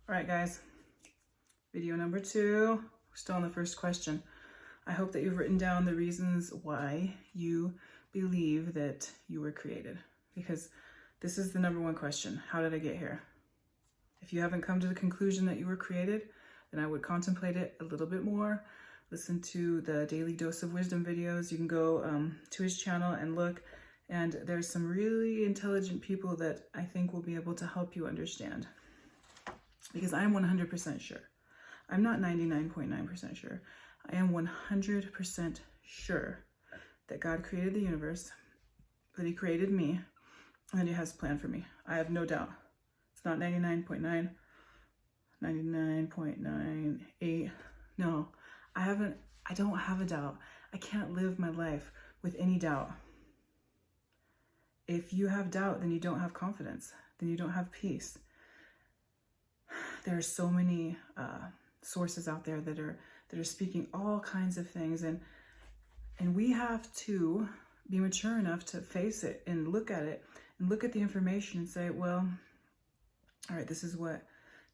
All right, guys, video number 2. We're still on the first question. I hope that you've written down the reasons why you believe that you were created, because this is the number one question. How did I get here? If you haven't come to the conclusion that you were created, then I would contemplate it a little bit more. Listen to the Daily Dose of Wisdom videos. You can go to his channel and look, and there's some really intelligent people that I think will be able to help you understand. Because I am 100% sure. I'm not 99.9% sure. I am 100% sure that God created the universe, that he created me, and that he has a plan for me. I have no doubt. It's not 99.9, 99.98. No, I don't have a doubt. I can't live my life with any doubt. If you have doubt, then you don't have confidence. Then you don't have peace. There are so many sources out there that are speaking all kinds of things, and we have to be mature enough to face it and look at it and look at the information and say, well, all right, this is what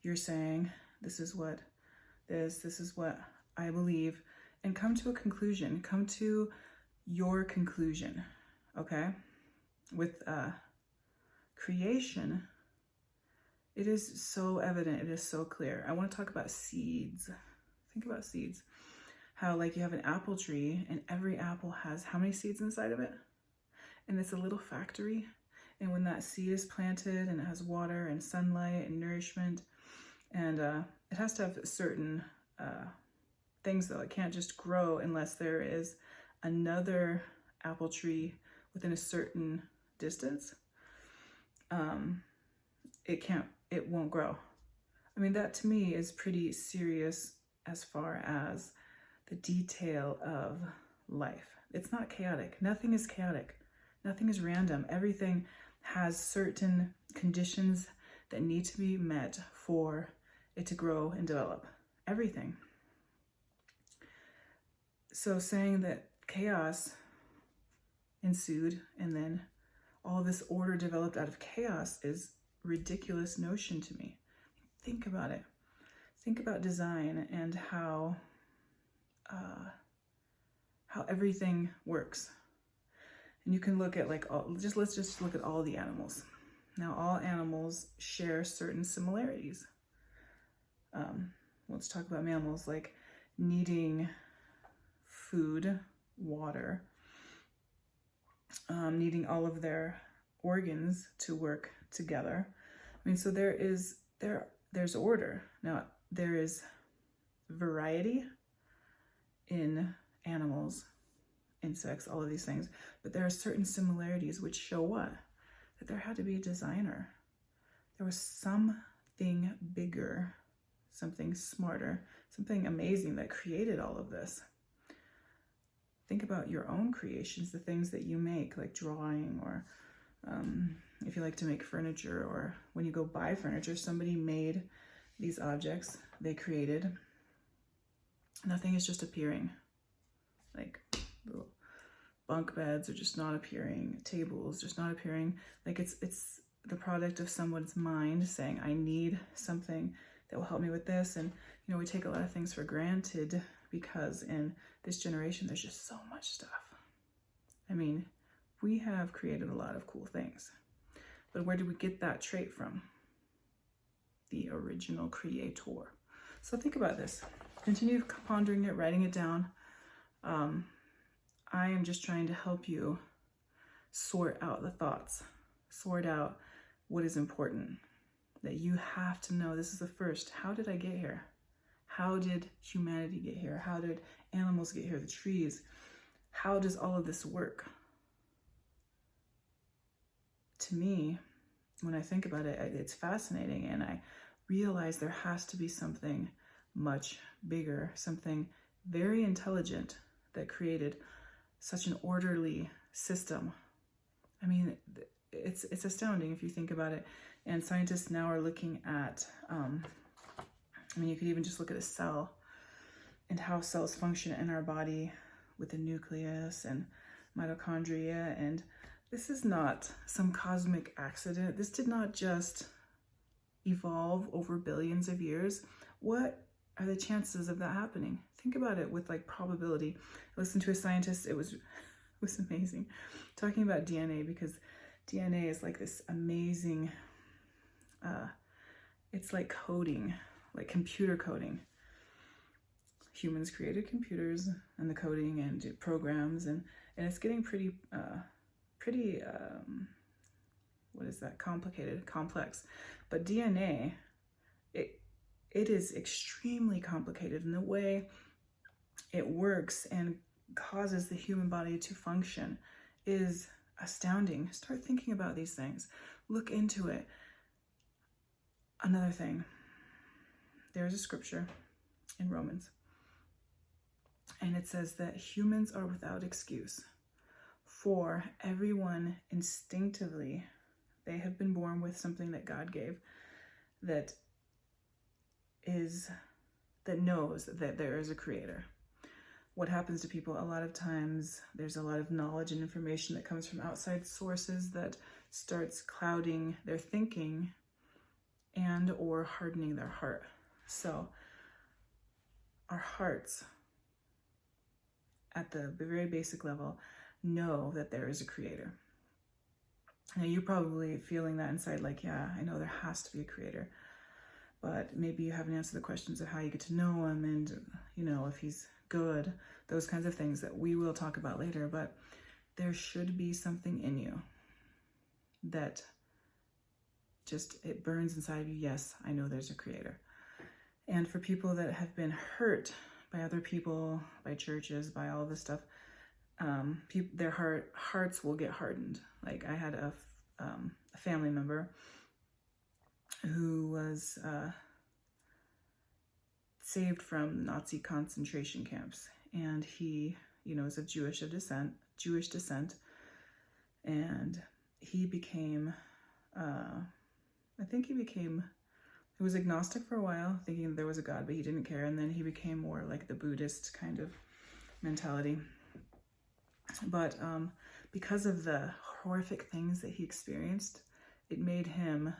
you're saying, this is what I believe, and come to a conclusion. Come to your conclusion. Okay? With creation, it is so evident, it is so clear. I want to talk about seeds. Think about seeds. How like you have an apple tree and every apple has how many seeds inside of it? And it's a little factory. And when that seed is planted and it has water and sunlight and nourishment, and it has to have certain things though. It can't just grow unless there is another apple tree within a certain distance. It won't grow. I mean, that to me is pretty serious as far as the detail of life. It's not chaotic. Nothing is chaotic. Nothing is random. Everything has certain conditions that need to be met for it to grow and develop. Everything. So saying that chaos ensued and then all this order developed out of chaos is ridiculous notion to me. Think about it. Think about design and how everything works. And you can look at like let's just look at all the animals. Now all animals share certain similarities. Let's talk about mammals, like needing food, water, needing all of their organs to work together. I mean, so there's order. Now there is variety in animals, insects, all of these things, but there are certain similarities which show what? That there had to be a designer. There was something bigger, something smarter, something amazing that created all of this. Think about your own creations, the things that you make, like drawing, or if you like to make furniture, or when you go buy furniture, somebody made these objects, they created. Nothing is just appearing. Like little bunk beds are just not appearing, tables just not appearing. Like it's the product of someone's mind saying, I need something that will help me with this. And you know, we take a lot of things for granted because in this generation there's just so much stuff. I mean, we have created a lot of cool things, but where did we get that trait from? The original creator. So think about this. Continue pondering it, writing it down. I am just trying to help you sort out the thoughts, sort out what is important, that you have to know. This is the first. How did I get here? How did humanity get here? How did animals get here? The trees. How does all of this work? To me, when I think about it, it's fascinating, and I realize there has to be something much bigger, something very intelligent that created such an orderly system. I mean, it's astounding if you think about it. And scientists now are looking at, I mean, you could even just look at a cell and how cells function in our body with the nucleus and mitochondria. And this is not some cosmic accident. This did not just, evolve over billions of years, what are the chances of that happening? Think about it with like probability. I listened to a scientist, it was amazing, talking about DNA, because DNA is like this amazing, it's like coding, like computer coding. Humans created computers and the coding and programs, and it's getting pretty what is that, complex. But DNA, it is extremely complicated, and the way it works and causes the human body to function is astounding. Start thinking about these things. Look into it. Another thing, there's a scripture in Romans, and it says that humans are without excuse, for everyone instinctively, they have been born with something that God gave that knows that there is a creator. What happens to people a lot of times, there's a lot of knowledge and information that comes from outside sources that starts clouding their thinking and or hardening their heart. So our hearts, at the very basic level, know that there is a creator. Now you're probably feeling that inside, like, yeah, I know there has to be a creator, but maybe you haven't answered the questions of how you get to know him, and if he's good, those kinds of things that we will talk about later. But there should be something in you that just, it burns inside of you. Yes, I know there's a creator. And for people that have been hurt by other people, by churches, by all this stuff, their hearts will get hardened. Like I had a family member who was saved from Nazi concentration camps, and he, is of Jewish descent, and he became, he was agnostic for a while, thinking there was a God, but he didn't care, and then he became more like the Buddhist kind of mentality. But because of the horrific things that he experienced, it made him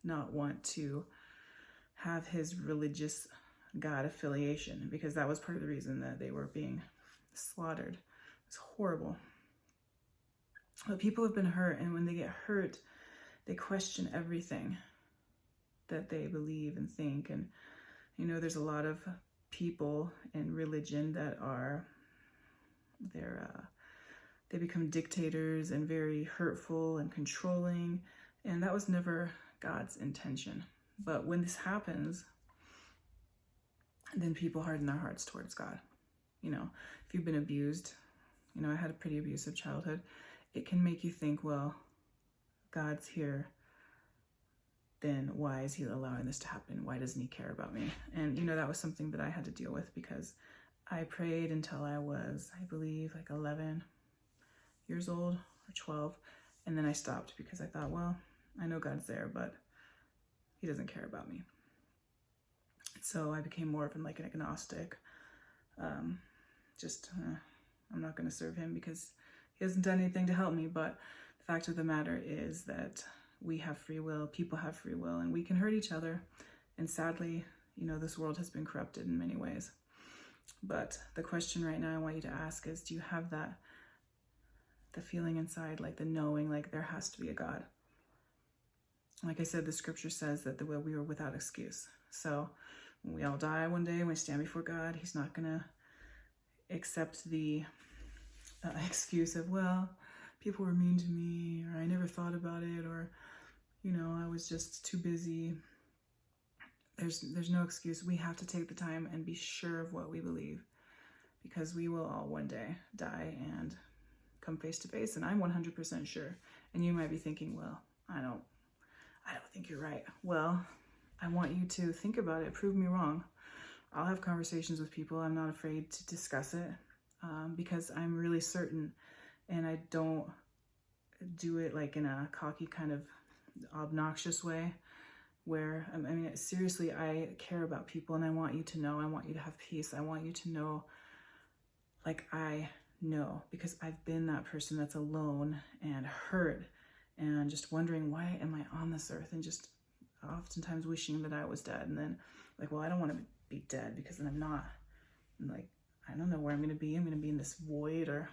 not want to have his religious God affiliation, because that was part of the reason that they were being slaughtered. It's horrible. But people have been hurt, and when they get hurt, they question everything that they believe and think. And there's a lot of people in religion that are they become dictators and very hurtful and controlling, and that was never God's intention. But when this happens, then people harden their hearts towards God. If you've been abused, I had a pretty abusive childhood, it can make you think, well, God's here, then why is he allowing this to happen? Why doesn't he care about me? And that was something that I had to deal with, because I prayed until I was, I believe, like 11 years old or 12. And then I stopped, because I thought, well, I know God's there, but he doesn't care about me. So I became more of an agnostic. I'm not going to serve him because he hasn't done anything to help me. But the fact of the matter is that we have free will, people have free will, and we can hurt each other. And sadly, this world has been corrupted in many ways. But the question right now I want you to ask is, do you have the feeling inside, like the knowing, like there has to be a God? Like I said, the scripture says that we were without excuse. So when we all die one day, when we stand before God, he's not going to accept the excuse of, well, people were mean to me, or I never thought about it, or, I was just too busy. There's no excuse. We have to take the time and be sure of what we believe, because we will all one day die and come face to face. And I'm 100% sure. And you might be thinking, well, I don't think you're right. Well, I want you to think about it. Prove me wrong. I'll have conversations with people. I'm not afraid to discuss it, because I'm really certain, and I don't do it like in a cocky kind of obnoxious way, where, seriously, I care about people, and I want you to know. I want you to have peace. I want you to know, like I know, because I've been that person that's alone and hurt and just wondering, why am I on this earth? And just oftentimes wishing that I was dead, and then like, well, I don't want to be dead because then I'm not. And like, I don't know where I'm going to be. I'm going to be in this void, or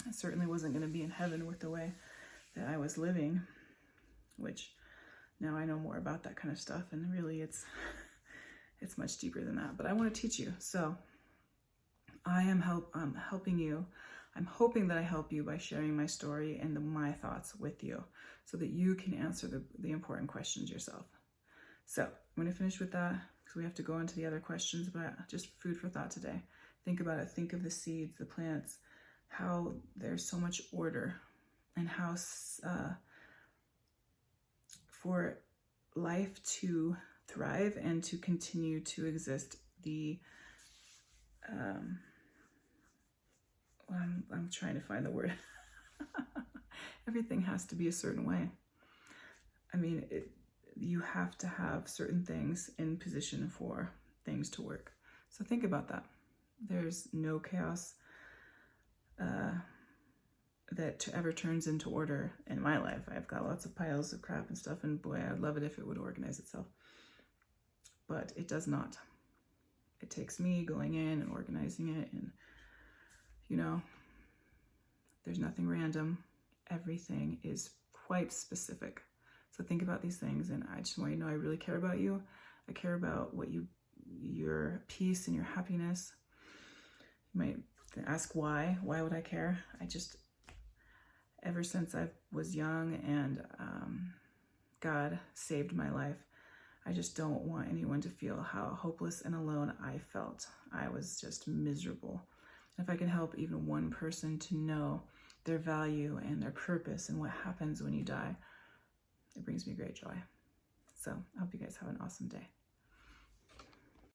I certainly wasn't going to be in heaven with the way that I was living, which now I know more about that kind of stuff, and really it's much deeper than that. But I want to teach you. So I am helping you. I'm hoping that I help you by sharing my story and my thoughts with you so that you can answer the important questions yourself. So I'm going to finish with that because we have to go into the other questions, but just food for thought today. Think about it. Think of the seeds, the plants, how there's so much order, and how for life to thrive and to continue to exist, I'm trying to find the word. Everything has to be a certain way. I mean, you have to have certain things in position for things to work. So think about that. There's no chaos that ever turns into order in my life. I've got lots of piles of crap and stuff, and boy, I'd love it if it would organize itself. But it does not. It takes me going in and organizing it, and there's nothing random. Everything is quite specific. So think about these things, and I just want you to know I really care about you. I care about your peace and your happiness. You might ask why. Why would I care? Ever since I was young and God saved my life, I just don't want anyone to feel how hopeless and alone I felt. I was just miserable. If I can help even one person to know their value and their purpose and what happens when you die, it brings me great joy. So I hope you guys have an awesome day.